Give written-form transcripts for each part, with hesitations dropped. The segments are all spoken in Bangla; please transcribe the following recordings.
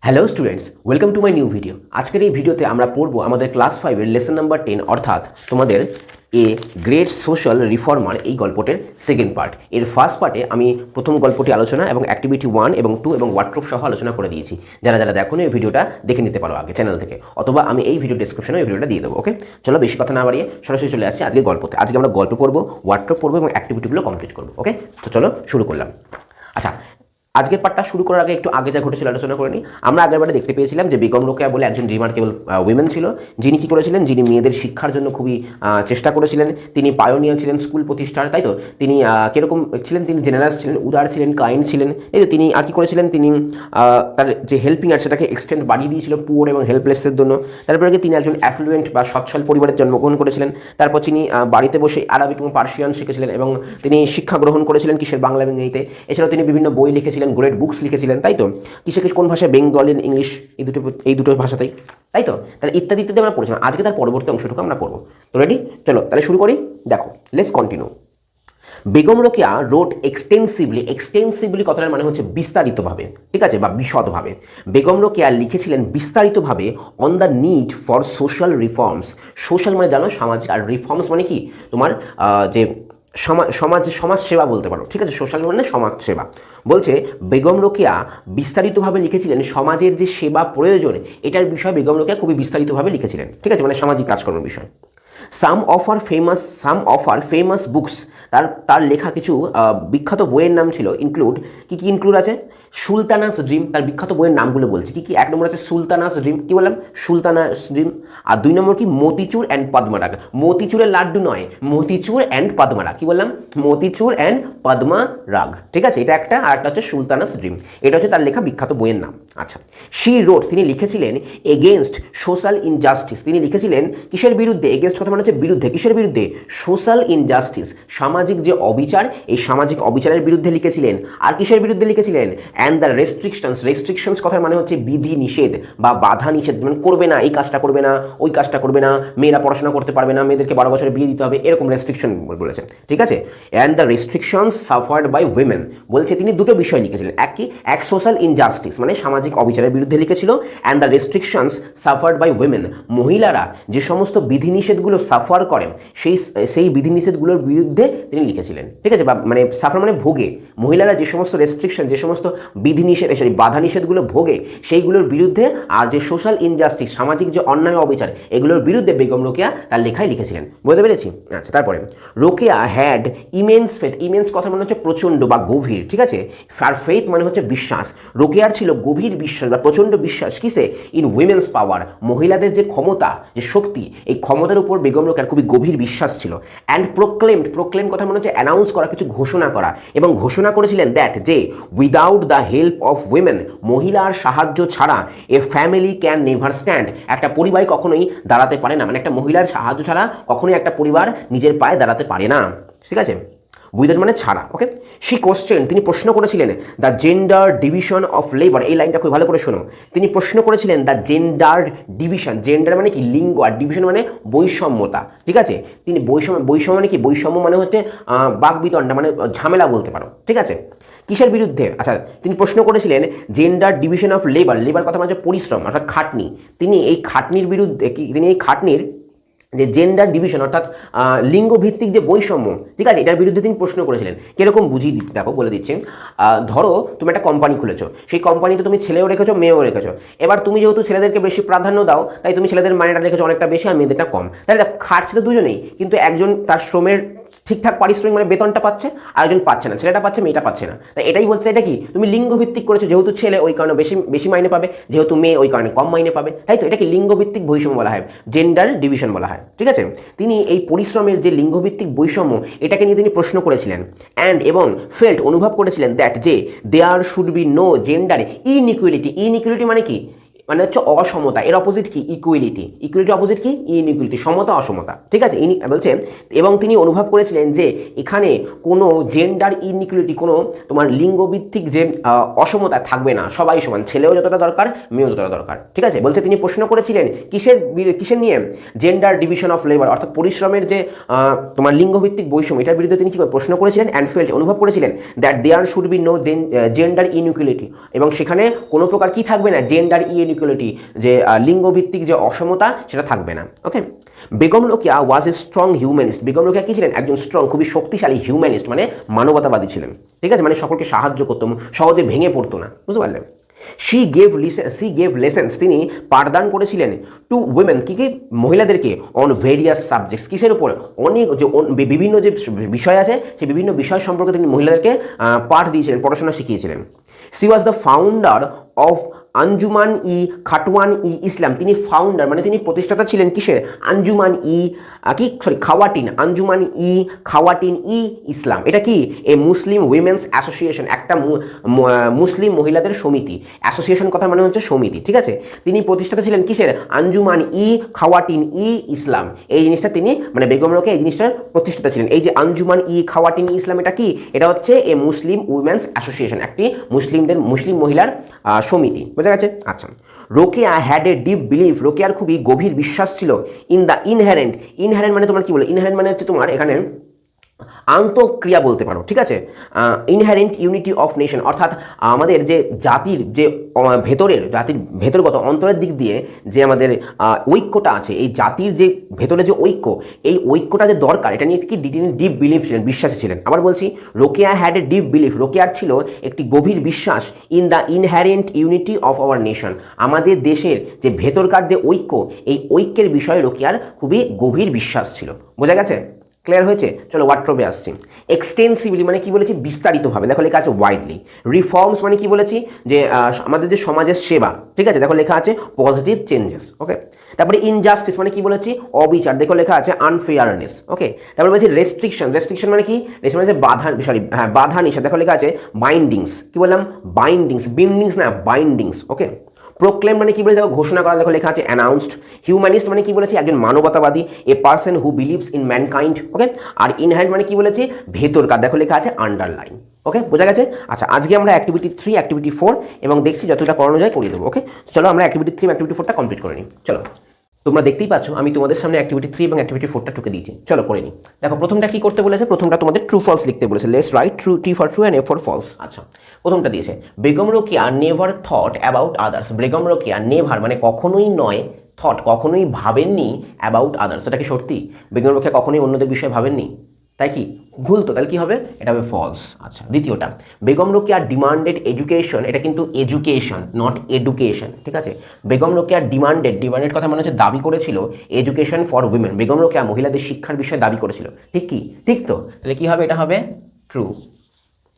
Hello students, welcome to my new video. আজকের এই ভিডিওতে আমরা পড়বো আমাদের ক্লাস 5-এর লেসন নাম্বার 10, অর্থাৎ তোমাদের এ গ্রেট সোশ্যাল রিফর্মার এই গল্পটির সেকেন্ড পার্ট। এর ফার্স্ট পার্টে আমি প্রথম গল্পটি আলোচনা এবং অ্যাক্টিভিটি 1 এবং 2 এবং ওয়ার্ড্রোব সহ আলোচনা করে দিয়েছি। যারা যারা দেখো এই ভিডিওটা দেখে নিতে পারো আগে চ্যানেল থেকে, অথবা আমি এই ভিডিও ডিসক্রিপশনে এই ভিডিওটা দিয়ে দেবো। ওকে, চলো বেশি কথা না বাড়িয়ে সরাসরি চলে আসছি আজকে গল্পতে। আজকে আমরা গল্প পড়বো, ওয়ার্ড্রোব পড়বো এবং অ্যাক্টিভিটিগুলো কমপ্লিট করবো। ওকে, তো চলো শুরু করলাম। আচ্ছা, আজকের পার্টটা শুরু করার আগে একটু আগে যা ঘটেছিল আলোচনা করে নিই। আমরা আগেরবারে দেখতে পেয়েছিলাম যে বেগম রোকেয়া বলে একজন রিমার্কেবল উইমেন ছিল, যিনি কী করেছিলেন, যিনি মেয়েদের শিক্ষার জন্য খুবই চেষ্টা করেছিলেন। তিনি পায়োনিয়ার ছিলেন স্কুল প্রতিষ্ঠার, তাই তো? তিনি কীরকম ছিলেন? তিনি জেনারাস ছিলেন, উদার ছিলেন, কাইন্ড ছিলেন, তাই তো? তিনি আর কী করেছিলেন? তিনি তার যে হেল্পিং আর সেটাকে এক্সটেন্ড বাড়িয়ে দিয়েছিল পুয়ার এবং হেল্পলেসদের জন্য। তারপরে তিনি একজন অ্যাফ্লুয়েন্ট বা সচ্ছল পরিবারের জন্মগ্রহণ করেছিলেন। তারপর তিনি বাড়িতে বসে আরবিক এবং পার্সিয়ান শিখেছিলেন এবং তিনি শিক্ষা গ্রহণ করেছিলেন কিসের? বাংলা এবং ইংরেজিতে। এছাড়াও তিনি বিভিন্ন বই লিখেছিলেন, গ্রেট বুকস লিখেছিলেন, তাই তো? কিসে কোন ভাষায়? বেঙ্গলি, ইংলিশ, এই দুটো ভাষাতেই, তাই তো? তাহলে ইত্যাদি ইত্যাদি আমরা পড়ছিলাম। আজকে তার পরবর্তী অংশটুকু আমরা পড়বো। তো রেডি? চলো তাহলে শুরু করি। দেখো, let's continue. Begum Rokeya wrote extensively কথাটার মানে হচ্ছে বিস্তারিতভাবে, ঠিক আছে, বা বিশদভাবে। বেগম রোকেয়া লিখেছিলেন বিস্তারিতভাবে on the need for social reforms. Social মানে জানো সামাজিক, আর রিফর্মস মানে কি তোমার যে সমাজ সেবা বলতে পারো, ঠিক আছে? সোশ্যাল মানে সমাজ সেবা। বলছে বেগম রোকেয়া বিস্তারিতভাবে লিখেছিলেন সমাজের যে সেবা প্রয়োজন এটার বিষয়ে বেগম রোকেয়া খুবই বিস্তারিতভাবে লিখেছিলেন, ঠিক আছে, মানে সামাজিক কাজকর্মের বিষয়। সাম অফ আর ফেমাস বুকস, তার লেখা কিছু বিখ্যাত বইয়ের নাম ছিল ইনক্লুড, কি ইনক্লুড আছে? সুলতানাস ড্রিম, তার বিখ্যাত বইয়ের নামগুলো বলছি কি। এক নম্বর আছে সুলতানাস ড্রিম, কি বললাম? সুলতানাস ড্রিম। আর 2 নম্বর কি? মতিচুর অ্যান্ড পদ্মারাগ। মতিচুরের লাড্ডু নয়, মতিচুর অ্যান্ড পদ্মারাগ। কি বললাম? মতিচুর অ্যান্ড পদ্মারাগ, ঠিক আছে? এটা একটা। আর একটা হচ্ছে সুলতানাস ড্রিম, এটা হচ্ছে তার লেখা বিখ্যাত বইয়ের নাম। আচ্ছা, শি রোট, তিনি লিখেছিলেন এগেনস্ট সোশ্যাল ইনজাস্টিস। তিনি লিখেছিলেন কিসের বিরুদ্ধে? এগেনস্ট কথা মানে হচ্ছে বিরুদ্ধে। কিসের বিরুদ্ধে? সোশ্যাল ইনজাস্টিস, সামাজিক যে অবিচার, এই সামাজিক অবিচারের বিরুদ্ধে লিখেছিলেন। আর কিসের বিরুদ্ধে লিখেছিলেন? অ্যান্ড দ্য রেস্ট্রিকশনস কথার মানে হচ্ছে বিধি নিষেধ বা বাধা নিষেধ, মানে করবে না, এই কাজটা করবে না, ওই কাজটা করবে না, মেয়েরা পড়াশোনা করতে পারবে না, মেয়েদেরকে 12 বছরে বিয়ে দিতে হবে, এরকম রেস্ট্রিকশন বলেছেন, ঠিক আছে? And the restrictions suffered by women, বলছে তিনি দুটো বিষয় লিখেছিলেন। এক সোশ্যাল ইনজাস্টিস মানে সামাজিক অবিচারের বিরুদ্ধে লিখেছিল, and the restrictions suffered by women, মহিলারা যে সমস্ত বিধিনিষেধগুলো সাফার করেন সেই বিধিনিষেধগুলোর বিরুদ্ধে তিনি লিখেছিলেন, ঠিক আছে? বা মানে সাফার মানে ভোগে, মহিলারা যে সমস্ত রেস্ট্রিকশন, যে সমস্ত বিধিনিষেধ, বাধা নিষেধগুলো ভোগে সেইগুলোর বিরুদ্ধে, আর যে সোশ্যাল ইনজাস্টিস সামাজিক যে অন্যায় অবিচার এগুলোর বিরুদ্ধে বেগম রোকেয়া তার লেখায় লিখেছিলেন। বুঝতে পেরেছি? আচ্ছা, তারপরে Rokeya had immense faith. Immense কথা মানে হচ্ছে প্রচণ্ড বা গভীর, ঠিক আছে? আর ফেথ মানে হচ্ছে বিশ্বাস। রোকেয়ার ছিল গভীর বিশ্বাস বা প্রচণ্ড বিশ্বাস কিসে? ইন উইমেন্স পাওয়ার, মহিলাদের যে ক্ষমতা, যে শক্তি, এই ক্ষমতার উপর বেগম রোকেয়ার খুবই গভীর বিশ্বাস ছিল। অ্যান্ড প্রোক্লেম কথা মানে হচ্ছে অ্যানাউন্স করা, কিছু ঘোষণা করা, এবং ঘোষণা করেছিলেন দ্যাট যে without the help of women, মহিলার সাহায্য ছাড়া এ ফ্যামিলি ক্যান নেভার স্ট্যান্ড, একটা পরিবার কখনোই দাঁড়াতে পারে না, মানে একটা মহিলার সাহায্য ছাড়া কখনোই একটা পরিবার নিজের পায়ে দাঁড়াতে পারে না, ঠিক আছে? উইদাউট মানে ছাড়া। ওকে, শি কোশ্চেন, তিনি প্রশ্ন করেছিলেন the gender division of labour. এই লাইনটা খুব ভালো করে শোনো। তিনি প্রশ্ন করেছিলেন দ্য জেন্ডার ডিভিশন, জেন্ডার মানে কি? লিঙ্গ, আর ডিভিশন মানে বৈষম্যতা, ঠিক আছে? তিনি বৈষম্য মানে কি? বৈষম্য মানে হচ্ছে বাকবিতণ্ডা, মানে ঝামেলা বলতে পারো, ঠিক আছে? কিসের বিরুদ্ধে? আচ্ছা, তিনি প্রশ্ন করেছিলেন জেন্ডার ডিভিশন অফ লেবার কথা মানে হচ্ছে পরিশ্রম, অর্থাৎ খাটনি। তিনি এই খাটনির বিরুদ্ধে, তিনি এই খাটনির যে জেন্ডার ডিভিশন অর্থাৎ লিঙ্গভিত্তিক যে বৈষম্য, ঠিক আছে, এটার বিরুদ্ধে তিনি প্রশ্ন করেছিলেন। কীরকম বুঝিয়ে দিতে, দেখো বলে দিচ্ছি। ধরো তুমি একটা কোম্পানি খুলেছো, সেই কোম্পানিতে তুমি ছেলেও রেখেছো, মেয়েও রেখেছো। এবার তুমি যেহেতু ছেলেদেরকে বেশি প্রাধান্য দাও, তাই তুমি ছেলেদের মাইনেটা রেখেছো অনেকটা বেশি আর মেয়েদেরটা কম। তাহলে দেখো খাটছে তো দুজনেই, কিন্তু একজন তার শ্রমের ঠিকঠাক পারিশ্রমিক মানে বেতনটা পাচ্ছে, আরেকজন পাচ্ছে না, ছেলেটা পাচ্ছে মেয়েটা পাচ্ছে না। তাই এটাই বলতে, এটা কি? তুমি লিঙ্গভিত্তিক করেছো, যেহেতু ছেলে ওই কারণে বেশি মাইনে পাবে, যেহেতু মেয়ে ওই কারণে কম মাইনে পাবে, তাই তো? এটাকে লিঙ্গভিত্তিক বৈষম্য বলা হয়, জেন্ডার ডিভিশন বলা হয়, ঠিক আছে? তিনি এই পরিশ্রমের যে লিঙ্গভিত্তিক বৈষম্য এটাকে নিয়ে তিনি প্রশ্ন করেছিলেন, এবং ফেল্ট অনুভব করেছিলেন দ্যাট যে there should be no gender inequality. Inequality মানে কি? মানে হচ্ছে অসমতা, এর অপোজিট কি ইকুয়ালিটি, ইকুয়ালিটি অপোজিট কি ইনইকুয়ালিটি, সমতা অসমতা, ঠিক আছে। বলছে এবং তিনি অনুভব করেছিলেন যে এখানে কোনো জেন্ডার ইনইকুয়ালিটি, কোনো তোমার লিঙ্গভিত্তিক যে অসমতা থাকবে না, সবাই সমান, ছেলেও যতটা দরকার মেয়েও যতটা দরকার, ঠিক আছে। বলছে তিনি প্রশ্ন করেছিলেন কিসের নিয়ে, জেন্ডার ডিভিশন অফ লেবার, অর্থাৎ পরিশ্রমের যে তোমার লিঙ্গভিত্তিক বৈষম্য, এটার বিরুদ্ধে তিনি কি প্রশ্ন করেছিলেন, অ্যান্ড ফেল্ট অনুভব করেছিলেন that there should be no gender inequality, এবং সেখানে কোনো প্রকার কি থাকবে না, জেন্ডার ইনইকুয়ালিটি, যে লিঙ্গভিত্তিক যে অসমতা সেটা থাকবে না। Okay, Begum Rokeya was a strong humanist, Begum Rokeya কি ছিলেন, একজন স্ট্রং, খুবই শক্তিশালী হিউম্যানিস্ট, মানে মানবতাবাদী ছিলেন, ঠিক আছে, মানে সকলকে সাহায্য করতো, সহজে ভেঙে পড়তো না, বুঝতে পারলেন। শি গেভ লেসেন্স, তিনি পাঠদান করেছিলেন টু উইমেন, কি মহিলাদেরকে, অন ভেরিয়াস সাবজেক্টস, কিসের উপর, অনেক যে বিভিন্ন যে বিষয় আছে সেই বিভিন্ন বিষয় সম্পর্কে তিনি মহিলাদেরকে পাঠ দিয়েছিলেন, পড়াশোনা শিখিয়েছিলেন। She was the founder of Anjuman e Khawateen e Islam, তিনি ফাউন্ডার মানে তিনি প্রতিষ্ঠাতা ছিলেন কিসের, আঞ্জুমান ই খাওয়াটিন, আঞ্জুমান ই খাওয়াটিন ই ইসলাম, এটা কি এ মুসলিম উইমেন্স অ্যাসোসিয়েশন, একটা মুসলিম মহিলাদের সমিতি, অ্যাসোসিয়েশন কথা মানে হচ্ছে সমিতি, ঠিক আছে। তিনি প্রতিষ্ঠাতা ছিলেন কিসের, আঞ্জুমান ই খাওয়াটিন ই ইসলাম, এই জিনিসটা তিনি মানে বেগম রোকেয়া এই জিনিসটার প্রতিষ্ঠাতা ছিলেন। এই যে আঞ্জুমান ই খাওয়াটিন ই ইসলাম, এটা কি, এটা হচ্ছে এ মুসলিম উইমেন্স অ্যাসোসিয়েশন, একটি মুসলিম মহিলার সমিতি, বোঝা গেছে। আচ্ছা, Rokeya had a deep belief, রোকেয়ার খুবই গভীর বিশ্বাস ছিল ইন দ্য ইনহেরেন্ট মানে তোমার কি বলে, ইনহেরেন্ট মানে হচ্ছে তোমার এখানে আন্তঃক্রিয়া বলতে পারো, ঠিক আছে, ইনহেরেন্ট ইউনিটি অফ নেশন, অর্থাৎ আমাদের যে জাতির যে জাতির ভেতরগত অন্তরের দিক দিয়ে যে আমাদের ঐক্যটা আছে, এই জাতির যে ভেতরে যে ঐক্য, এই ঐক্যটা যে দরকার, এটা নিয়ে কি ডিপ বিলিফ ছিলেন, বিশ্বাসী ছিলেন। আবার বলছি, Rokeya had a deep belief, রোকেয়ার ছিল একটি গভীর বিশ্বাস in the inherent unity of our nation, আমাদের দেশের যে ভেতরকার যে ঐক্য, এই ঐক্যের বিষয়ে রোকেয়ার খুবই গভীর বিশ্বাস ছিল, বোঝা গেছে, ক্লিয়ার হয়েছে। চলো ওয়ার্ড্রবে আসছি। এক্সটেন্সিভলি মানে কি বলেছি, বিস্তারিতভাবে, দেখো লেখা আছে ওয়াইডলি। রিফর্মস মানে কি বলেছি, যে আমাদের যে সমাজের সেবা, ঠিক আছে, দেখো লেখা আছে পজিটিভ চেঞ্জেস। ওকে, তারপরে ইনজাস্টিস মানে কি বলেছি, অবিচার, দেখো লেখা আছে আনফেয়ারনেস। ওকে, তারপরে বলেছি রেস্ট্রিকশন মানে কি, মানে বাধা নিষেধ, দেখো লেখা আছে বাইন্ডিংস, কি বললাম, বিন্ডিংস না বাইন্ডিংস। ওকে, প্রোক্লেম মানে কি বলে, দেখো ঘোষণা করা, দেখো লেখা আছে অ্যানাউন্সড। হিউম্যানিস্ট মানে কি বলেছি, একজন মানবতাবাদী, a person who believes in mankind. Okay, আর ইনহ্যান্ড মানে কি বলেছি, ভেতরকার, দেখো লেখা আছে আন্ডারলাইন। ওকে, বোঝা গেছে। আচ্ছা, আজকে আমরা অ্যাক্টিভিটি 3 অ্যাক্টিভিটি 4 এবং দেখছি যতটা করানো যায় করিয়ে দেবো। ওকে, চলো আমরা অ্যাক্টিভিটি 3 অ্যাক্টিভিটি 4টা কমপ্লিট করে নিই। চলো, তোমরা দেখতেই পাচ্ছ আমি তোমাদের সামনে অ্যাক্টিভিটি 3 এবং অ্যাক্টিভিটি 4টা টুকে দিয়েছি। চলো করে নিই। দেখো প্রথমটা কি করতে বলেছে, প্রথমটা তোমাদের ট্রু ফলস লিখতে বলেছে। Let's write true, T for true and F for false. আচ্ছা, প্রথমটা দিয়েছে Begum Rokeya never thought about others, Begum Rokeya never মানে কখনোই নয়, থট কখনোই ভাবেননি, অ্যাবাউট আদার্স, এটা কি সত্যি, বেগম রোকেয়া কখনোই অন্যদের বিষয়ে ভাবেননি, তাই কি ভুল, তো তাহলে কি হবে, এটা হবে ফলস। আচ্ছা, দ্বিতীয়টা বেগম রোকেয়া ডিমান্ডেড এডুকেশন, এটা কিন্তু এডুকেশন নট এডুকেশন, ঠিক আছে। বেগম রোকেয়া ডিমান্ডেড কথা মানে হচ্ছে দাবি করেছিল education for women, Begum Rokeya মহিলাদের শিক্ষার বিষয়ে দাবি করেছিল, ঠিক কি, ঠিক তো, তাহলে কি হবে, এটা হবে ট্রু।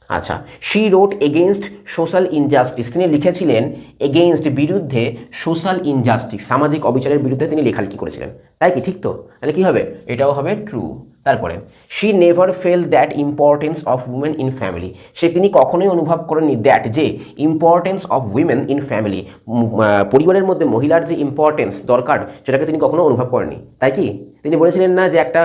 আচ্ছা, শি রোট এগেনস্ট সোশ্যাল ইনজাস্টিস, তিনি লিখেছিলেন এগেনস্ট বিরুদ্ধে, সোশ্যাল ইনজাস্টিস সামাজিক অবিচারের বিরুদ্ধে তিনি লেখালেখি করেছিলেন, তাই কি, ঠিক তো, তাহলে কি হবে, এটাও হবে ট্রু। তারপরে she never fail that importance of women in family, তিনি কখনোই অনুভব করেননি দ্যাট যে importance of women in family, পরিবারের মধ্যে মহিলার যে ইম্পর্টেন্স দরকার সেটাকে তিনি কখনো অনুভব করেননি, তাই কি, তিনি বলেছিলেন না যে একটা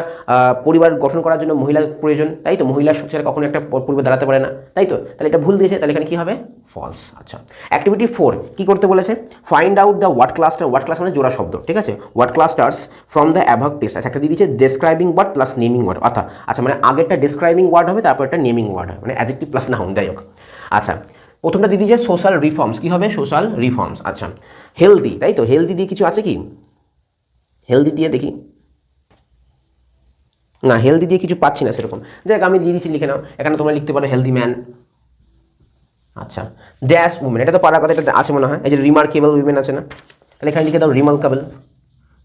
পরিবার গঠন করার জন্য মহিলার প্রয়োজন, তাই তো, মহিলার সেটা কখনো একটা পরিবার দাঁড়াতে পারে না, তাই তো, তাহলে এটা ভুল দিয়েছে, তাহলে এখানে কি হবে, ফলস। আচ্ছা, অ্যাক্টিভিটি 4 কি করতে বলেছে, find out the word cluster, word class মানে জোড়া শব্দ, ঠিক আছে, word clusters from the above text. আচ্ছা, একটা দিয়ে দিয়েছে describing word plus naming word, অর্থাৎ আচ্ছা মানে আগেরটা ডেসক্রাইবিং ওয়ার্ড হবে, তারপর একটা নেমিং ওয়ার্ড হবে, মানে অ্যাডজেক্টিভ প্লাস নাউন, যাই হোক। আচ্ছা, প্রথমটা দিয়ে দিয়েছে সোশ্যাল রিফর্মস, কি হবে, সোশ্যাল রিফর্মস। আচ্ছা, হেলদি, তাই তো, হেলদি দিয়ে কিছু আছে কি, হেলদি দিয়ে দেখি, না হেলদি দিয়ে কিছু পাচ্ছি না সেরকম, যাই হোক আমি দিয়ে দিচ্ছি, লিখে নাও, এখানে তোমরা লিখতে পারো হেলদি ম্যান। আচ্ছা, ড্যাশ উমেন, এটা তো পারার কথা, এটা আছে মনে হয়, এই যে রিমার্কেবল উইমেন আছে না, তাহলে এখানে লিখে দাও রিমার্কেবল,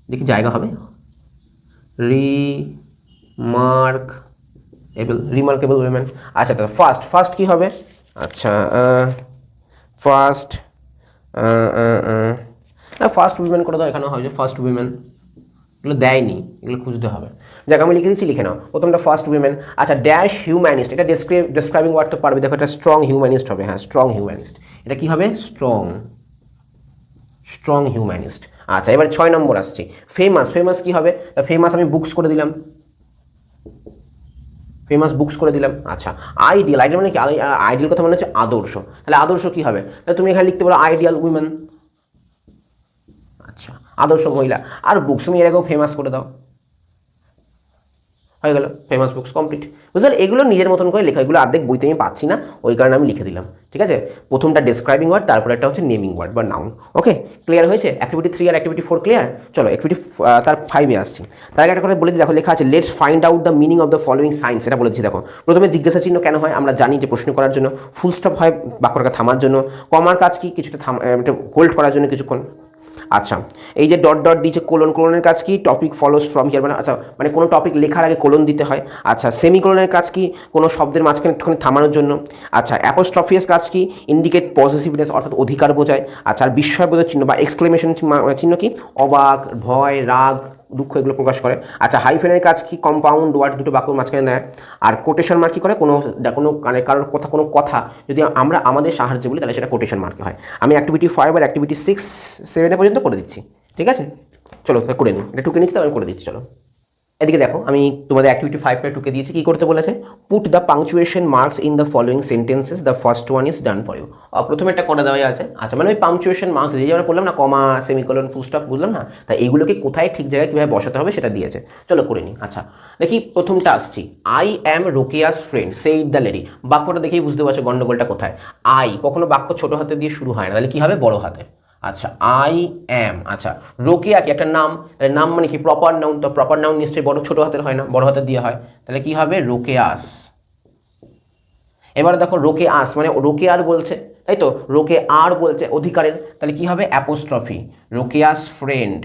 দেখি জায়গা হবে, রিমার্কেবল উইমেন। আচ্ছা, তাহলে ফার্স্ট কি হবে, আচ্ছা ফার্স্ট উইমেন করে দাও, এখানে হয় যে ফার্স্ট উইমেন, এগুলো দেয়নি, এগুলো খুঁজতে হবে, যাক আমি লিখে দিচ্ছি, লিখে নাও, প্রথমটা ফার্স্ট উইমেন। আচ্ছা, ড্যাশ হিউম্যানিস্ট, এটা ডেসক্রাইবিং ওয়ার্ড তো পারবে, দেখো এটা স্ট্রং হিউম্যানিস্ট হবে, হ্যাঁ স্ট্রং হিউম্যানিস্ট, এটা কি হবে, স্ট্রং হিউম্যানিস্ট। আচ্ছা, এবার 6 নম্বর আসছি, ফেমাস। ফেমাস কী হবে? তা ফেমাস আমি বুকস করে দিলাম, ফেমাস বুকস করে দিলাম। আচ্ছা, আইডিয়াল। আইডিয়াল মানে কি? আইডিয়াল কথা মনে হচ্ছে আদর্শ। তাহলে আদর্শ কী হবে? তাহলে তুমি এখানে লিখতে পারো আইডিয়াল উইমেন। আচ্ছা, আদর্শ মহিলা। আর বুকস তুমি এর আগেও ফেমাস করে দাও, হয়ে গেল ফেমাস বুকস কমপ্লিট। বুঝতে পারলে? এগুলো নিজের মতন করে লেখা, এগুলো অর্ধেক বইতে আমি পাচ্ছি না, ওই কারণে আমি লিখে দিলাম। ঠিক আছে, প্রথমটা ডেসক্রাইবিং ওয়ার্ড, তারপর একটা হচ্ছে নেমিং ওয়ার্ড বা নাউন। ওকে, ক্লিয়ার হয়েছে? অ্যাক্টিভিটি 3 আর অ্যাক্টিভিটি 4 ক্লিয়ার। চলো অ্যাক্টিভিটি তার 5-এ আসছি। তার আগে একটা করে বলে দিই, দেখো লেখা আছে let's find out the meaning of the following science. এটা বলেছি দেখো, প্রথমে জিজ্ঞাসা চিহ্ন কেন হয়? আমরা জানি যে প্রশ্ন করার জন্য। ফুল স্টপ হয় বাক্যটাকে থামার জন্য। কমার কাজ কি? কিছুটা হোল্ড করার জন্য কিছুক্ষণ। আচ্ছা, এই যে ডট ডট দিয়েছে কোলন, কোলনের কাজ কি? টপিক ফলোস ফ্রম হিয়ার, মানে আচ্ছা মানে কোনো টপিক লেখার আগে কোলন দিতে হয়। আচ্ছা, সেমিকোলনের কাজ কি? কোনো শব্দের মাঝখানে একটুখানি থামানোর জন্য। আচ্ছা, অ্যাপোস্ট্রফিয়াস কাজ কি? ইন্ডিকেট পজিটিভনেস অর্থাৎ অধিকার বোঝায়। আচ্ছা, আর বিস্ময়বোধক চিহ্ন বা এক্সক্লেমেশন চিহ্ন কি? অবাক, ভয়, রাগ, দুঃখ এগুলো প্রকাশ করে। আচ্ছা, হাইফেনের কাজ কি? কম্পাউন্ড ওয়ার্ড দুটো বাক্যর মাঝখানে দেয়। আর কোটেশন মার্ক কী করে? কোনো মানে কারোর কথা, কোনো কথা যদি আমরা আমাদের সাহায্যে বলি তাহলে সেটা কোটেশন মার্কে হয়। আমি অ্যাক্টিভিটি 5 আর অ্যাক্টিভিটি 6, 7 পর্যন্ত করে দিচ্ছি। ঠিক আছে, চলো করে নিই, এটা টুকে নিচ্ছি, তাহলে আমি করে দিচ্ছি। চলো এদিকে দেখো, আমি তোমাদের অ্যাক্টিভিটি 5টা টুকে দিয়েছি। কী করতে বলেছে? Put the punctuation marks in the following sentences, the first one is done for you. প্রথমে একটা করা দেওয়া আছে। আচ্ছা, মানে ওই পাংচুয়েশন মার্কস যে আমরা বললাম না, কমা, সেমিকোলন, ফুল স্টপ, বুঝলাম না? তাই এইগুলোকে কোথায় ঠিক জায়গায় কীভাবে বসাতে হবে সেটা দিয়েছে। চলো করে নিই। আচ্ছা দেখি, প্রথমটা আসছি, I am Rokeya's friend said the lady. বাক্যটা দেখেই বুঝতে পারছো গন্ডগোলটা কোথায়। আই কখনো বাক্য ছোটো হাতে দিয়ে শুরু হয় না, তাহলে কী হবে? বড় হাতে। আচ্ছা, আই অ্যাম। আচ্ছা, রোকেয়া কি? একটা নাম, তাহলে নাম মানে কি? Proper noun. তো প্রপার নাউন নিশ্চয়ই বড়, ছোটো হাতের হয় না, বড় হাতের দিয়ে হয়। তাহলে কি হবে? রোকেয়াস। এবার দেখো, রোকেয়াস মানে রোকেয়ার বলছে, তাই তো? রোকে আর বলছে অধিকারের, তাহলে কি হবে? Apostrophe, Rokeya's friend.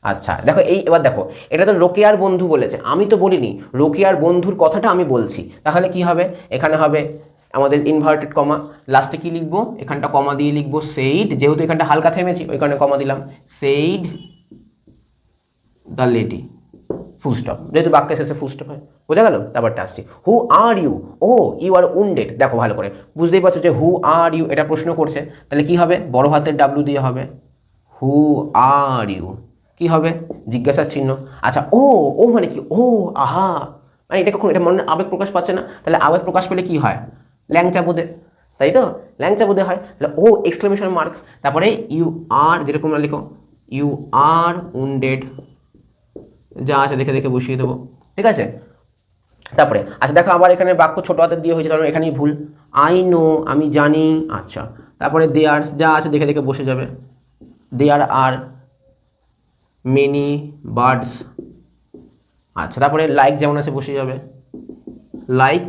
আচ্ছা দেখো, এবার দেখো, এটা তো রোকেয়ার বন্ধু বলেছে, আমি তো বলিনি, রোকেয়ার বন্ধুর কথাটা আমি বলছি। তাহলে কি হবে? এখানে হবে আমাদের ইনভার্টেড কমা, লাস্টে কি লিখবো? এখানটা কমা দিয়ে লিখবো সেইড, যেহেতু এখানটা হালকা থেমেছি ওই কারণে কমা দিলাম, said the lady, full stop, যেহেতু বাক্যের শেষে ফুল স্টপ হয়। বোঝা গেল? তারপরটা আসছি, who are you? Oh, you are wounded. দেখো ভালো করে বুঝতেই পারছো যে হু আর ইউ এটা প্রশ্ন করছে, তাহলে কি হবে? বড় হাতের ডাব্লিউ দিয়ে হবে, হু আর ইউ। কি হবে? জিজ্ঞাসার চিহ্ন। আচ্ছা, ও, ও মানে কি? ও, আহা, মানে এটা কখন? এটা মনে আবেগ প্রকাশ পাচ্ছে না, তাহলে আবেগ প্রকাশ পেলে কি হয়? ল্যাংচা বোধে, তাই তো? ল্যাংচা বোধে হয়। তাহলে ও এক্সক্লেমেশন মার্ক, তারপরে ইউ আর, যেরকম লিখো, ইউ আর উন্ডেড, যা আছে দেখে দেখে বসিয়ে দেবো। ঠিক আছে, তারপরে আচ্ছা দেখো, আবার এখানে বাক্য ছোটো হাতের দিয়ে হয়েছে, কারণ এখানেই ভুল। আই নো, আমি জানি। আচ্ছা, তারপরে দেয়ার, যা আছে দেখে দেখে বসে যাবে, দেয়ার আর মেনি বার্ডস। আচ্ছা, তারপরে লাইক যেমন আছে বসে যাবে, লাইক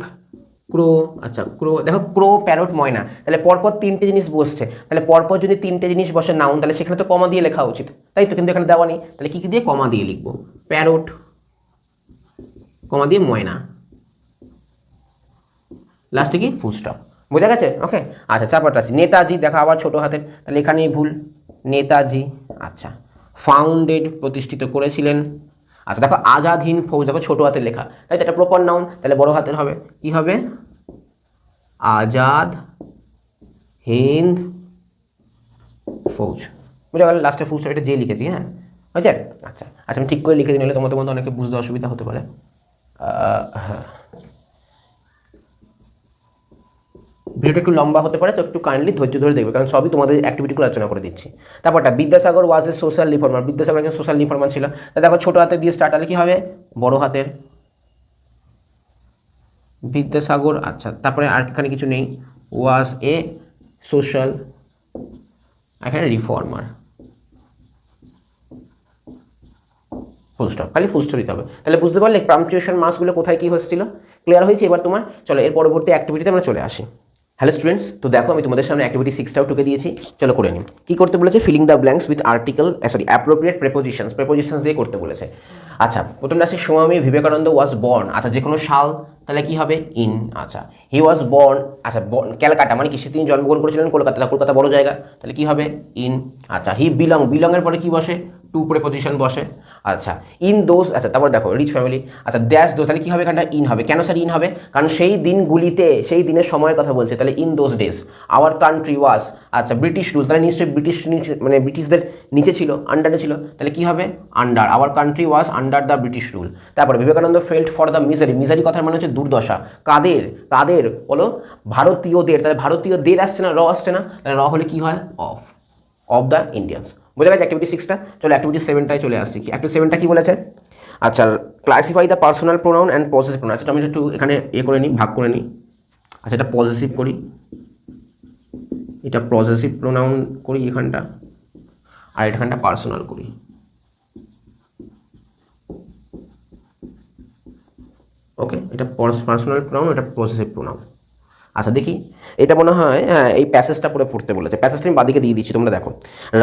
ক্রো। আচ্ছা, ক্রো, দেখো ক্রো, প্যারট, ময়না, তাহলে পরপর 3টে জিনিস বসছে, তাহলে পরপর যদি 3টে জিনিস বসে নাউন, তাহলে সেখানে তো কমা দিয়ে লেখা উচিত, তাই তো? কিন্তু এখানে দেওয়া নেই, তাহলে কী কী দিয়ে? কমা দিয়ে লিখবো, প্যারট, কমা দিয়ে ময়না, লাস্টে কি? Full stop. বোঝা গেছে? ওকে। আচ্ছা, চারপাটা আছে, নেতাজি, দেখো আবার ছোটো হাতের, তাহলে এখানেই ভুল, নেতাজি। আচ্ছা, ফাউন্ডেড, প্রতিষ্ঠিত করেছিলেন। আচ্ছা দেখো, আজাদ হিন্দ ফৌজ, দেখো ছোটো হাতের লেখা, তাই তো? এটা প্রপার নাউন, তাহলে বড় হাতের হবে, কি হবে? আজাদ হিন্দ ফৌজ। বুঝা গেল? লাস্টে ফুল স্টপ, এটা যে লিখেছি, হ্যাঁ হয়েছে? আচ্ছা আচ্ছা, আমি ঠিক করে লিখে দিই, নাহলে তোমাদের মধ্যে অনেকে বুঝতে অসুবিধা হতে পারে। হ্যাঁ, ভিডিওটা একটু লম্বা হতে পারে, তো একটু কাইন্ডলি ধৈর্য ধরে দেখবে, কারণ সবই তোমাদের অ্যাক্টিভিটিগুলো আলোচনা করে দিচ্ছি। তারপরটা, বিদ্যাসাগর ওয়াজ এ সোশ্যাল রিফর্মার। বিদ্যাসাগর একজন সোশ্যাল রিফর্মার ছিল, তা দেখো ছোটো হাতে দিয়ে স্টার্ট হলে কী হবে? বড় হাতের, বিদ্যাসাগর। আচ্ছা, তারপরে আর এখানে কিছু নেই, ওয়াজ এ সোশ্যাল, এখানে রিফর্মার, ফুল স্টপ, খালি ফুল স্টপ দিতে হবে। তাহলে বুঝতে পারলে পাংচুয়েশন মার্কসগুলো কোথায় কী হচ্ছিল? ক্লিয়ার হয়েছে এবার তোমার? চলো এর পরবর্তী অ্যাক্টিভিটিতে আমরা চলে আসি। হ্যালো স্টুডেন্টস, তো দেখো আমি তোমাদের সামনে অ্যাক্টিভিটি 6টাও টুকে দিয়েছি, চলো করে নিই। কী করতে বলেছে? Filling the blanks with article, appropriate prepositions, prepositions দিয়ে করতে বলেছে। আচ্ছা, প্রথমটা আছে স্বামী বিবেকানন্দ ওয়াজ বর্ন। আচ্ছা, যে কোনো সাল, তাহলে কী হবে? ইন। আচ্ছা, হি ওয়াজ বর্ন, আচ্ছা ক্যালকাটা মানে কি? তিনি জন্মগ্রহণ করেছিলেন কলকাতা, কলকাতা বড় জায়গা, তাহলে কী হবে? ইন। আচ্ছা, হি বিলং, বিলংয়ের পরে কী বসে? টু প্রেপোজিশন বসে। আচ্ছা ইন দোজ, আচ্ছা তারপর দেখো রিচ ফ্যামিলি, আচ্ছা ড্যাশ দোজ, তাহলে কী হবে এখানটা ইন হবে। কেন স্যার ইন হবে? কারণ সেই দিনগুলিতে, সেই দিনের সময়ের কথা বলছে, তাহলে in those days hour country ওয়াজ, আচ্ছা ব্রিটিশ রুল, তাহলে নিশ্চয়ই ব্রিটিশ মানে ব্রিটিশদের নিচে ছিল, আন্ডারে ছিল, তাহলে কী হবে under, our country was under the British rule. তারপরে Vivekananda felt for the misery, misery কথার মানে হচ্ছে দুর্দশা, কাদের কাদের বলো ভারতীয়দের, তাহলে ভারতীয়দের আসছে না, র আসছে না, তাহলে র হলে কী হয় অফ দ্য ইন্ডিয়ান্স। বোঝা গেছে অ্যাক্টিভিটি 6টা। চলো অ্যাক্টিভিটি 7টায় চলে আসছি। কি অ্যাক্টিভিটি 7টা কী বলেছে? আচ্ছা classify the personal pronoun and possessive pronoun. আচ্ছা আমি একটু এখানে করে নিই, ভাগ করে নিই। আচ্ছা এটা পসেসিভ করি, এটা পসেসিভ প্রোনাউন করি এখানটা, আর এখানটা পার্সোনাল করি। ওকে, এটা পার্সোনাল প্রোনাউন, এটা পসেসিভ প্রোনাউন। আচ্ছা দেখি, এটা মনে হয় হ্যাঁ এই প্যাসেজটা পড়তে বলেছে। প্যাসেজটা আমি বাদিকে দিয়ে দিচ্ছি, তোমরা দেখো।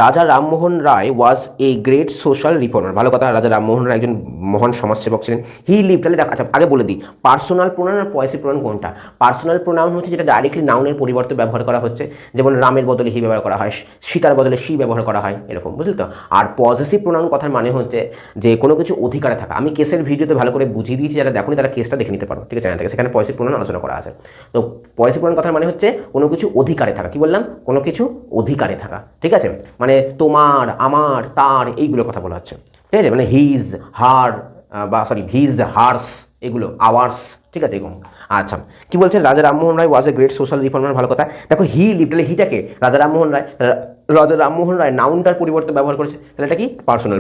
রাজা রামমোহন রায় ওয়াজ এ গ্রেট সোশ্যাল রিফর্মার। ভালো কথা, রাজা রামমোহন রায় একজন মহান সমাজসেবক ছিলেন। হি লিভ, তাহলে দেখো আচ্ছা আগে বলে দিই পার্সোনাল প্রোনাউন আর পসেসিভ প্রোনাউন কোনটা। পার্সোনাল প্রোনাউন হচ্ছে যেটা ডাইরেক্টলি নাউনের পরিবর্তে ব্যবহার করা হচ্ছে, যেমন রামের বদলে হি ব্যবহার করা হয়, সীতার বদলে সি ব্যবহার করা হয়, এরকম বুঝলি তো। আর পসেসিভ প্রোনাউন কথার মানে হচ্ছে যে কোনো কিছু অধিকারে থাকা। আমি কেসের ভিডিওতে ভালো করে বুঝিয়ে দিয়েছি, যারা দেখোনি তারা কেসটা দেখে নিতে পারো, ঠিক আছে, থেকে সেখানে পসেসিভ প্রোনাউন আলোচনা করা আছে। তো পসেসিভ প্রোনাউন কথার মানে হচ্ছে কোনো কিছু অধিকারে থাকা। কি বললাম? কোনো কিছু অধিকারে থাকা, ঠিক আছে, মানে তোমার, আমার, তার, এইগুলোর কথা বলা হচ্ছে, ঠিক আছে, মানে হিজ, হার, বা সরি হিজ, হার্স, এগুলো আওয়ার্স, ঠিক আছে এরকম। আচ্ছা কি বলছে? রাজা রামমোহন রায় ওয়াজ এ গ্রেট সোশ্যাল রিফর্মার। ভালো কথা, দেখো হি লিভ, তাহলে হিটাকে রাজা রামমোহন রায়, রাজা রামমোহন রায় নাউনটার পরিবর্তে ব্যবহার করেছে, তাহলে এটা কি পার্সোনাল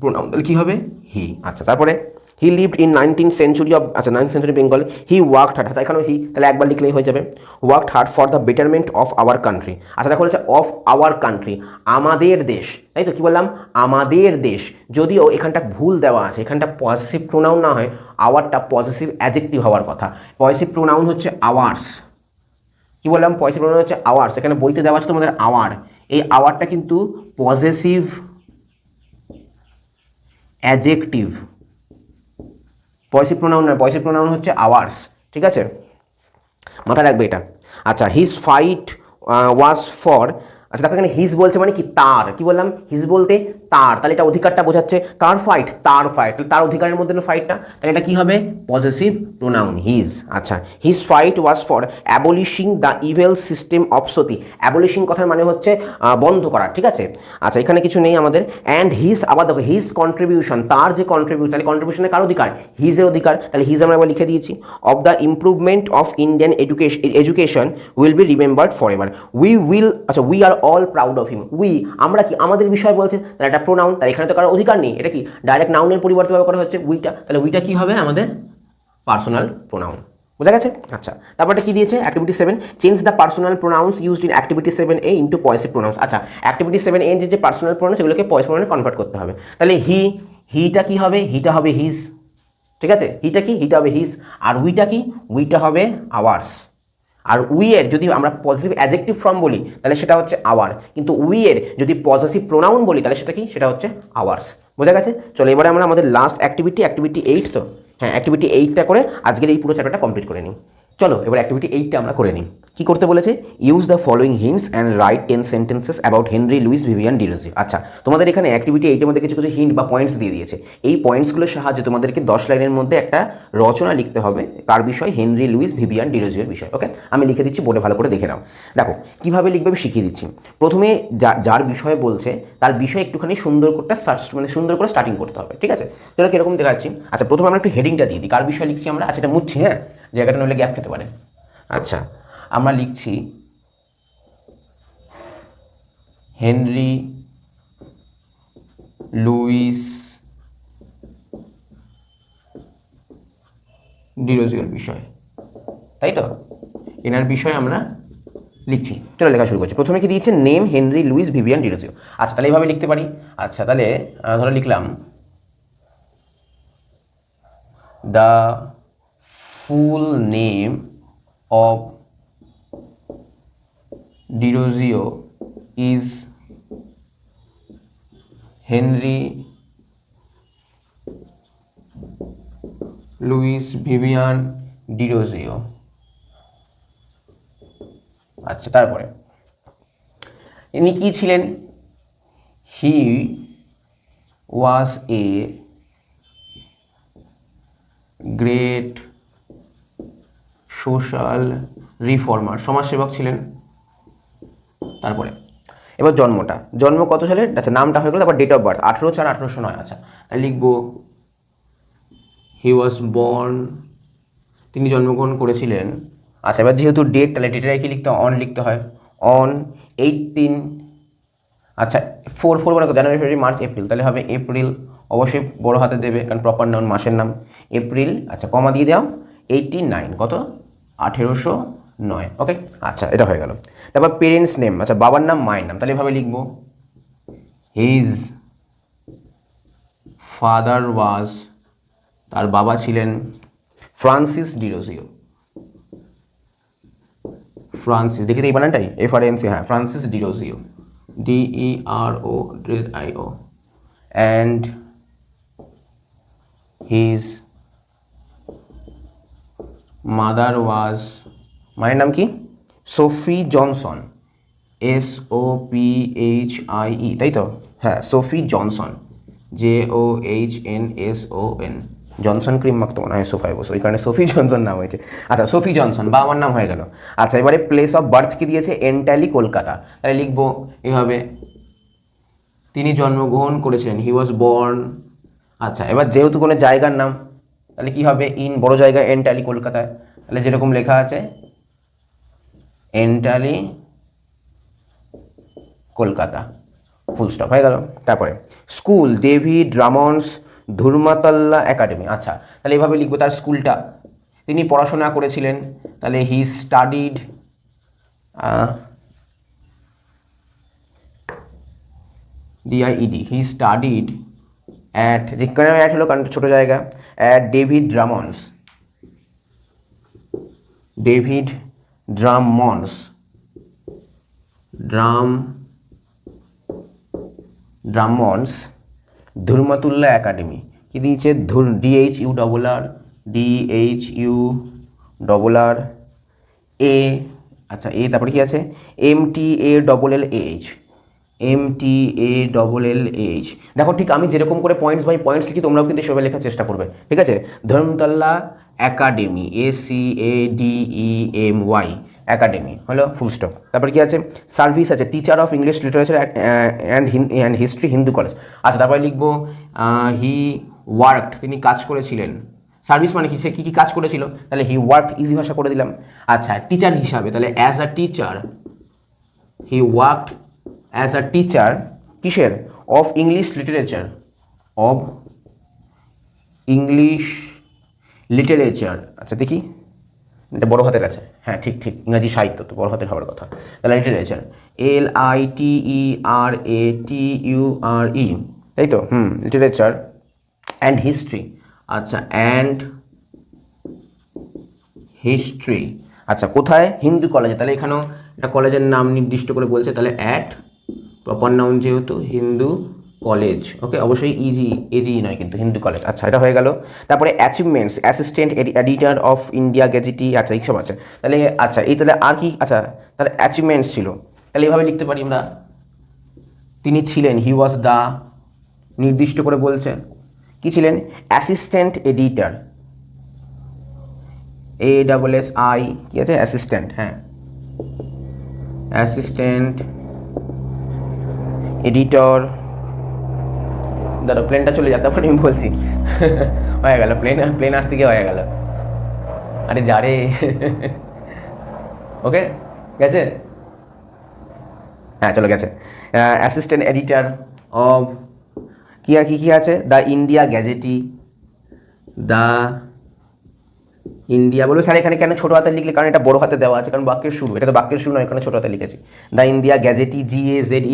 প্রোনাউন, তাহলে কী হবে হি। আচ্ছা তারপরে he lived in 19th century of, আচ্ছা 9th century বেঙ্গল। হি ওয়ার্কড হার্ড, আচ্ছা এখানেও হি, তাহলে একবার লিখলেই হয়ে যাবে। Worked hard for the betterment of our country. আচ্ছা দেখো বলেছে অফ আওয়ার কান্ট্রি, আমাদের দেশ, তাই তো, কী বললাম আমাদের দেশ। যদিও এখানটা ভুল দেওয়া আছে, এখানটা পসেসিভ প্রোনাউন না হয়, আওয়ারটা পসেসিভ অ্যাডজেক্টিভ হওয়ার কথা। পসেসিভ প্রোনাউন হচ্ছে আওয়ার্স, কী বললাম পসেসিভ প্রোনাউন হচ্ছে আওয়ার্স। এখানে বইতে দেওয়া আছে তোমাদের আওয়ার, এই আওয়ারটা কিন্তু পসেসিভ অ্যাডজেক্টিভ, পসেসিভ প্রোনাউন নয়, পসেসিভ প্রোনাউন হচ্ছে আওয়ার্স, ঠিক আছে, মাথায় রাখবে এটা। আচ্ছা হিজ ফাইট ওয়াজ ফর, আচ্ছা দেখো এখানে হিজ বলছে মানে কি তার, কি বললাম হিজ বলতে তার, তাহলে এটা অধিকারটা বোঝাচ্ছে, কার ফাইট, তার ফাইট, তাহলে তার অধিকারের মধ্যে ফাইটটা, তাহলে এটা কী হবে পসেসিভ প্রোনাউন হিজ। আচ্ছা his fight was for abolishing the evil system of Sati. Abolishing কথার মানে হচ্ছে বন্ধ করা, ঠিক আছে। আচ্ছা এখানে কিছু নেই আমাদের। অ্যান্ড হিজ, আবার দেখো হিজ কন্ট্রিবিউশন, তার যে কন্ট্রিবিউশন, তাহলে কন্ট্রিবিউশনের কার অধিকার, হিজের অধিকার, তাহলে হিজ আমরা এবার লিখে দিয়েছি। Of the improvement of Indian education will be remembered for ever. We will, আচ্ছা we are all proud of him. We, আমরা কি, আমাদের বিষয় বলছে, তাহলে একটা প্রোনাউন, তাহলে এখানে তো কারো অধিকার নেই, এটা কি ডাইরেক্ট নাউনের পরিবর্তে ব্যবহার করা হচ্ছে উইটা, তাহলে উইটা কি হবে আমাদের পার্সোনাল প্রোনাউন। বোঝা গেছে? আচ্ছা তারপরটা কি দিয়েছে activity 7, change the personal pronouns used in activity 7A into possessive pronouns. আচ্ছা অ্যাক্টিভিটি 7A যে পার্সোনাল প্রোনাউন্স সেগুলোকে পসেসিভ প্রোনাউনে কনভার্ট করতে হবে। তাহলে হিটা কি হবে, হিটা হবে হিজ, ঠিক আছে, হিটা কি, হিটা হবে হিজ, আর উইটা কি, উইটা হবে আওয়ার্স। আর উইয়ের যদি আমরা পজিটিভ অ্যাডজেক্টিভ ফর্ম বলি তাহলে সেটা হচ্ছে আওয়ার, কিন্তু উইয়ের যদি পজিটিভ প্রোনাউন বলি তাহলে সেটা কি, সেটা হচ্ছে আওয়ার্স। বোঝা গেছে? চলো এবারে আমরা আমাদের লাস্ট অ্যাক্টিভিটি 8, তো হ্যাঁ অ্যাক্টিভিটি 8টা করে আজকের এই পুরো চ্যাপ্টারটা কমপ্লিট করে নিই। চলো এবার অ্যাক্টিভিটি 8টা আমরা করে নিই। কী করতে বলেছে? Use the following hints and right 10 sentences about Henry Luis Vivian Derozio. আচ্ছা তোমাদের এখানে অ্যাক্টিভিটি 8এর মধ্যে কিছু হিন্ট বা পয়েন্টস দিয়ে দিয়েছে। এই পয়েন্টসগুলোর সাহায্যে তোমাদেরকে 10 লাইনের মধ্যে একটা রচনা লিখতে হবে, কার বিষয়, হেনরি লুইস ভিভিয়ান ডিরোজিওর বিষয়। ওকে, আমি লিখে দিচ্ছি, বোর্ডে ভালো করে দেখে নাও। দেখো কীভাবে লিখবে আমি শিখিয়ে দিচ্ছি। প্রথমে যার বিষয়ে বলছে তার বিষয় একটুখানি সুন্দর করে স্টার্টিং করতে হবে, ঠিক আছে। চলো কীরকম দেখাচ্ছি। আচ্ছা প্রথমে আমরা একটু হেডিংটা দিয়ে দিই, কার বিষয় লিখছি আমরা। আচ্ছা এটা মুছছি, হ্যাঁ জায়গাটা নইলে গ্যাপ খেতে পারে। আচ্ছা আমরা লিখছি হেনরি লুইস ডিরোজিওর বিষয়, তাই তো, এনার বিষয় আমরা লিখছি। চলো লেখা শুরু করছি। প্রথমে কি দিয়েছে, name Henry Luis Vivian Derozio. আচ্ছা তাহলে এইভাবে লিখতে পারি। আচ্ছা তাহলে ধরো লিখলাম the full name of Derozio is Henry Luis Vivian Derozio. আচ্ছা তারপরে ইনি কি ছিলেন, হি ওয়াজ এ গ্রেট সোশ্যাল রিফর্মার, সমাজসেবক ছিলেন। তারপরে এবার জন্ম কত সালে, আচ্ছা নামটা হয়ে গেল, তারপর ডেট অফ বার্থ 18/4/1809। আচ্ছা তাহলে লিখবো হি ওয়াজ বর্ন, তিনি জন্মগ্রহণ করেছিলেন। আচ্ছা এবার যেহেতু ডেট, তাহলে ডেটের কি লিখতে হয়, অন লিখতে হয়, অন 18, আচ্ছা 4 মানে জানুয়ারি ফেব্রুয়ারি মার্চ এপ্রিল, তাহলে হবে এপ্রিল, অবশ্যই বড় হাতে দেবে কারণ প্রপার নাউন মাসের নাম, এপ্রিল। আচ্ছা কমা দিয়ে দাও 89, কত 1809। ওকে আচ্ছা এটা হয়ে গেল। তারপর পেরেন্টস নেম, আচ্ছা বাবার নাম মায়ের নাম, তাহলে এভাবে লিখবো হিজ ফাদার ওয়াজ, তার বাবা ছিলেন ফ্রান্সিস ডিরোজিও। ফ্রান্সিস, দেখি তো এই বানানটাই FRNC, হ্যাঁ Francis Derozio, DEROZIO, and his mother was, মায়ের নাম কি, সোফি জনসন, SOPHIE, তাই তো, হ্যাঁ Sophie Johnson, JOHNSON, Johnson cream মাখতো মনে হয় সোফায় বসে, ওই কারণে সোফি জনসন নাম হয়েছে। আচ্ছা সোফি জনসন বাবার নাম হয়ে গেল। আচ্ছা এবারে প্লেস অফ বার্থ কি দিয়েছে, এন্টালি কলকাতা, তাহলে লিখবো এভাবে তিনি জন্মগ্রহণ করেছিলেন, হি ওয়াজ বর্ন। আচ্ছা এবার যেহেতু কোনো জায়গার নাম, তাহলে কি হবে, ইন বড় জায়গায়, এন্টালি কলকাতায়, তাহলে যেরকম লেখা আছে এন্টালি কলকাতা, ফুল স্টপ হয়ে গেল। তারপরে স্কুল ডেভিড রামন্স ধুরমাতাল্লা একাডেমি। আচ্ছা তাহলে এইভাবে লিখবো তার স্কুলটা, তিনি পড়াশোনা করেছিলেন, তাহলে হি studied DIED, he studied at, যেখানে অ্যাট হলো কারণ ছোটো জায়গা, অ্যাট ডেভিড রামন্স, ডেভিড ড্রামন্স, ড্রামন্স ধুরমাতুল্লাহ একাডেমি, কি দিয়েছে DHURR এ, আচ্ছা এ, তারপরে কি আছে MTALLAH, MTALLAH। দেখো ঠিক আমি যেরকম করে পয়েন্টস বাই পয়েন্টস লিখি, তোমরাও কিন্তু সেভাবে লেখার চেষ্টা করবে, ঠিক আছে। ধর্মতল্লা একাডেমি, ACADEMY একাডেমি হলো, ফুল স্টপ। তারপর কি আছে, সার্ভিস আছে teacher of English literature and history Hindu college. আচ্ছা তারপরে লিখবো হি ওয়ার্কড, তিনি কাজ করেছিলেন। সার্ভিস মানে কি, সে কী কী কাজ করেছিল, তাহলে হি ওয়ার্কড ইজি ভাষা করে দিলাম। আচ্ছা টিচার হিসাবে, তাহলে as a teacher, he worked as a teacher, কিসের, of English literature, of English literature. আচ্ছা দেখি এটা বড় হাতের আছে, হ্যাঁ ঠিক ইংরাজি সাহিত্য তো বড় হাতের হওয়ার কথা, তাহলে লিটারেচার LITERATURE, তাই তো, লিটারেচার অ্যান্ড হিস্ট্রি। আচ্ছা অ্যান্ড হিস্ট্রি, আচ্ছা কোথায়, হিন্দু কলেজে, তাহলে এখানেও একটা কলেজের নাম নির্দিষ্ট করে বলছে, তাহলে অ্যাট প্রপার নাউন যেহেতু হিন্দু কলেজ, ওকে অবশ্যই এজি নয় কিন্তু হিন্দু কলেজ। আচ্ছা এটা হয়ে গেল। তারপরে achievements, assistant editor of India gazette, আচ্ছা এইসব আছে, তাহলে আচ্ছা এই তাহলে আর কি, আচ্ছা তাহলে অ্যাচিভমেন্টস ছিল, তাহলে এইভাবে লিখতে পারি আমরা, তিনি ছিলেন, হি ওয়াজ দ্য, নির্দিষ্ট করে বলছে কি ছিলেন, অ্যাসিস্ট্যান্ট এডিটর, ASSI, কি আছে অ্যাসিস্ট্যান্ট, হ্যাঁ অ্যাসিস্ট্যান্ট এডিটর। দাদা প্লেনটা চলে যাতে পারে, আমি বলছি হয়ে গেল, প্লেন আসতে গিয়ে হয়ে গেল, আরে যা রে ওকে গেছে, হ্যাঁ চলে গেছে। অ্যাসিস্ট্যান্ট এডিটর অফ কি আছে, দ্য ইন্ডিয়া গ্যাজেটি, দ্য ইন্ডিয়া, বলবে স্যার এখানে কেন ছোটো হাতে লিখলে, কারণ এটা বড় হাতে দেওয়া আছে, কারণ বাক্যের শুরু, এটা তো বাক্যের শুরু নয়, এখানে ছোটো হাতে লিখেছি। The India gazette, GAZETE,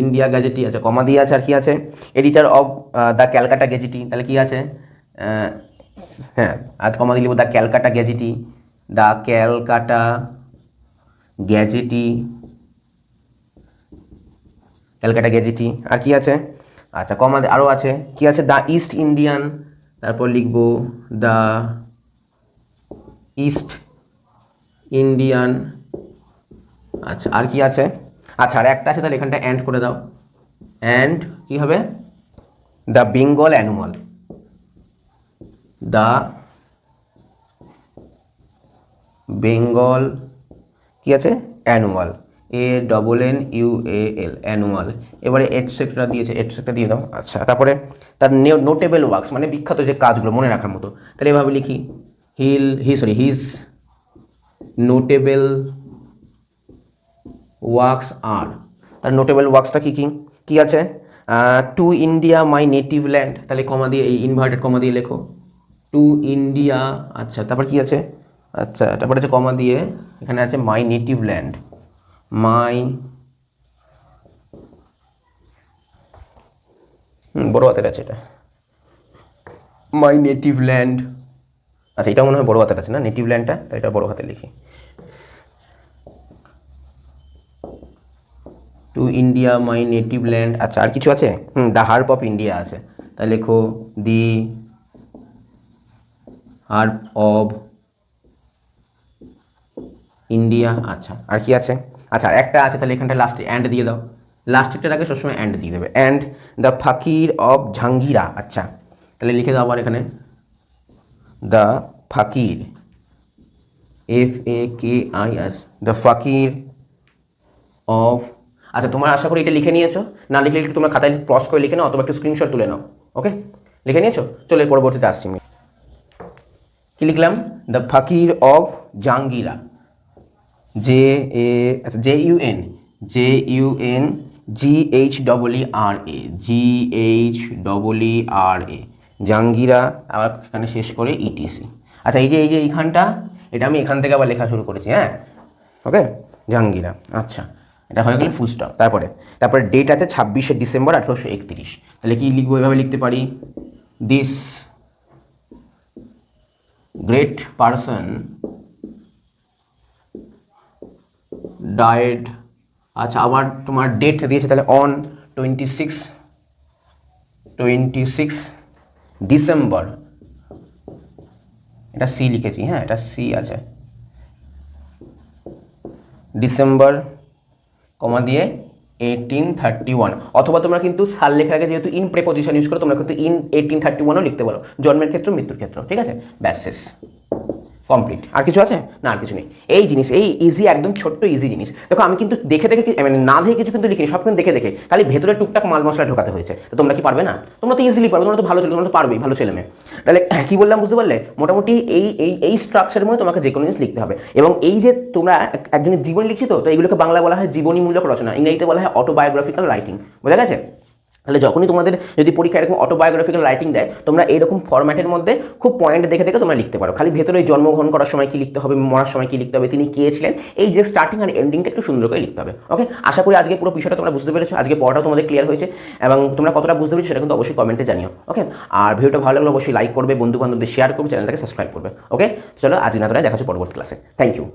India gazette. আচ্ছা কমা দিয়ে আছে, আর কি আছে, editor of the Calcutta gazette, তাহলে কি আছে, হ্যাঁ আর কমা দিয়ে লিখব the Calcutta gazette, the Calcutta gazette, আর কি আছে, আচ্ছা কমা আরও আছে, কি আছে, দ্য ইস্ট ইন্ডিয়ান, তারপর লিখব দ্য ইস্ট ইন্ডিয়ান। আচ্ছা আর কি আছে, আচ্ছা, আর একটা আছে, তাহলে এখানটা অ্যান্ড করে দাও। অ্যান্ড কী হবে? The Bengal annual, the Bengal কি আছে? Annual, ANNUAL, annual. এবারে এটসেট্রা দিয়েছে, এটসেট্রা দিয়ে দাও। আচ্ছা, তারপরে তার নোটেবল ওয়ার্কস, মানে বিখ্যাত যে কাজগুলো মনে রাখার মতো, তাহলে এভাবে লিখি, হিজ নোটেবল ওয়ার্কস আর। তার নোটেবল ওয়ার্কসটা কী কী কী আছে? To India my native land, তাহলে কমা দিয়ে, এই ইনভার্টেড কমা দিয়ে লেখো, টু ইন্ডিয়া। আচ্ছা, তারপর কি আছে? আচ্ছা, তারপরে আছে কমা দিয়ে, এখানে আছে মাই নেটিভ ল্যান্ড, মাই বড় হাতের আছে এটা, মাই নেটিভ ল্যান্ড। আচ্ছা, এটা মনে হয় বড় হাতের আছে না, নেটিভ ল্যান্ডটা, তাই এটা বড় হাতে লিখি, to India my native land. আচ্ছা, আর কিছু আছে? দ্য হার্প অফ ইন্ডিয়া আছে, তাই লেখো দি হার্প অফ ইন্ডিয়া। আচ্ছা, আর কি আছে? আচ্ছা, আর একটা আছে, তাহলে এখানটা লাস্টে অ্যান্ড দিয়ে দাও, লাস্টেরটার আগে সবসময় অ্যান্ড দিয়ে দেবে, অ্যান্ড দ্য ফাকির অফ জাহাঙ্গীরা। আচ্ছা, তাহলে লিখে দাও আবার এখানে, দ্য ফাকির, FAKIR, দ্য ফাকির অফ। আচ্ছা, তোমার আশা করি এটা লিখে নিয়েছো, না লিখলে একটু তোমার খাতায় ক্রস করে লিখে নাও অথবা একটু স্ক্রিনশট তুলে নাও। ওকে, লিখে নিয়েছো? চলে পরবর্তীতে আসছি আমি। কী লিখলাম? দ্য ফাকির অফ জাহাঙ্গীরা, আচ্ছা, JUNGHEERA, জাহাঙ্গীরা, আবার এখানে শেষ করে ETC। আচ্ছা, এই যে এইখানটা, এটা আমি এখান থেকে আবার লেখা শুরু করেছি, হ্যাঁ, ওকে, জাহাঙ্গীরা। আচ্ছা, এটা হয়ে গেলে ফুল স্টপ। তারপরে ডেট আছে 26শে ডিসেম্বর 1831, তাহলে কি লিখবো? এভাবে লিখতে পারি, দিস গ্রেট পারসন ডায়েড। আচ্ছা, আবার তোমার ডেট দিয়েছে, তাহলে অন 26 ডিসেম্বর, এটা সি লিখেছি, হ্যাঁ, এটা সি আছে, ডিসেম্বর কমা দিয়ে 1831। অথবা তোমরা কিন্তু সাল লেখার আগে যেহেতু ইন প্রেপোজিশন ইউজ করো, তোমরা কিন্তু ইন 1831ও লিখতে পারো, জন্মের ক্ষেত্র, মৃত্যুর ক্ষেত্র। ঠিক আছে, ব্যাস, শেষ, কমপ্লিট। আর কিছু আছে? না, আর কিছু নেই। এই জিনিস, এই ইজি, একদম ছোট্ট ইজি জিনিস। দেখো, আমি কিন্তু দেখে মানে না দেখে কিছু কিন্তু লিখিনি, সব কিন্তু দেখে খালি ভেতরে টুকটাক মাল মশলা ঢোকাতে হয়েছে। তো তোমরা কি পারবে না? তোমরা তো ইজিলি পারবে, তোমরা তো ভালো ছেলে, তোমরা তো পারবেই, ভালো ছেলে মেয়ে। তাহলে কি বললাম বুঝতে পারলে? মোটামুটি এই স্ট্রাকচারের মধ্যে তোমাকে যে কোনো জিনিস লিখতে হবে। এবং এই যে তোমরা একজনের জীবনী লিখছি, তো এগুলোকে বাংলা বলা হয় জীবনীমূলক রচনা, ইংরেজিতে বলা হয় অটোবায়োগ্রাফিক্যাল রাইটিং। বোঝা গেছে? তাহলে যখনই তোমাদের যদি পরীক্ষায় এরকম অটোবায়োগ্রাফিক্যাল রাইটিং দেয়, তোমরা এইরকম ফরম্যাটের মধ্যে খুব পয়েন্ট দেখে তোমরা লিখতে পারো। খালি ভেতরে জন্মগ্রহণ করার সময় কী লিখতে হবে, মরার সময় কী লিখতে হবে, তিনি কে ছিলেন, এই যে স্টার্টিং আর এন্ডিংটা একটু সুন্দর করে লিখতে হবে। ওকে, আশা করি আজকে পুরো বিষয়টা তোমরা বুঝতে পেরেছো, আজকে পড়াটাও তোমাদের ক্লিয়ার হয়েছে, এবং তোমরা কতটা বুঝতে পেরেছো সেটা কিন্তু অবশ্যই কমেন্টে জানিও। ওকে, আর ভিডিওটা ভালো লাগলে অবশ্যই লাইক করবে, বন্ধু বান্ধবদের শেয়ার করবে, চ্যানেলটাকে সাবস্ক্রাইব করবে। ওকে, চলো আজকে না, দেখা হচ্ছে পরবর্তী ক্লাসে। Thank you.